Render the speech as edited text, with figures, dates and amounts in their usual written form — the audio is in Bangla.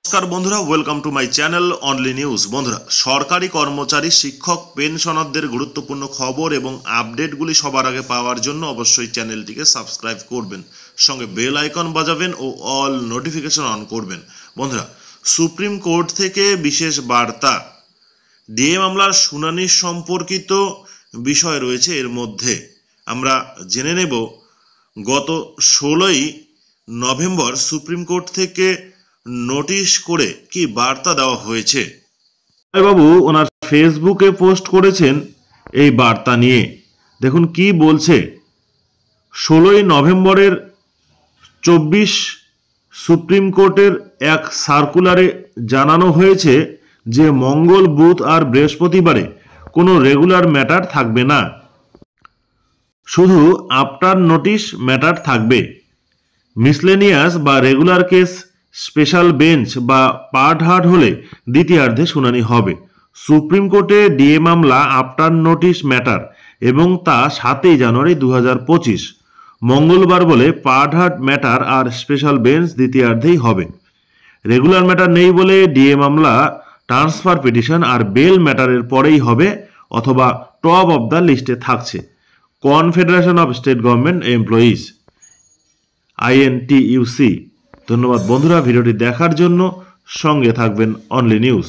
नमस्कार बंधुरा welcome to my channel Only News. बंधुरा सरकारी कर्मचारी शिक्षक पेंशनारদের गुरुत्वपूर्ण खबर एवं আপডেটগুলি সবার আগে পাওয়ার জন্য অবশ্যই চ্যানেলটিকে সাবস্ক্রাইব করবেন, সঙ্গে বেল আইকন বাজাবেন ও অল নোটিফিকেশন অন করবেন। বন্ধুরা সুপ্রিম কোর্ট থেকে বিশেষ বার্তা, ডিএ মামলার শুনানি সম্পর্কিত বিষয় রয়েছে। এর মধ্যে আমরা জেনে নেব গত 16ই নভেম্বর সুপ্রিম কোর্ট থেকে নোটিশ করে কি বার্তা দেওয়া হয়েছে। বাবু ওনার ফেসবুকে পোস্ট করেছেন এই বার্তা নিয়ে, দেখুন কি বলছে। 16ই নভেম্বরের 24 সুপ্রিম কোর্টের এক সার্কুলারে জানানো হয়েছে যে মঙ্গল, বুধ আর বৃহস্পতিবারে কোনো রেগুলার ম্যাটার থাকবে না, শুধু আফটার নোটিশ ম্যাটার থাকবে। মিসলেনিয়াস বা রেগুলার কেস স্পেশাল বেঞ্চ বা পার্ট হার্ড হলে দ্বিতীয়ার্ধে শুনানি হবে। সুপ্রিম কোর্টে ডিএ মামলা আফটার নোটিশ ম্যাটার এবং তা 7ই জানুয়ারি 2025 মঙ্গলবার বলে পার্ট হার্ড ম্যাটার আর স্পেশাল বেঞ্চ দ্বিতীয়ার্ধেই হবে। রেগুলার ম্যাটার নেই বলে ডিএ মামলা ট্রান্সফার পিটিশন আর বেল ম্যাটারের পরেই হবে অথবা টপ অফ দ্য লিস্টে থাকছে। Confederation of state government employees INTUC। ধন্যবাদ বন্ধুরা ভিডিওটি দেখার জন্য, সঙ্গে থাকবেন অনলি নিউজ।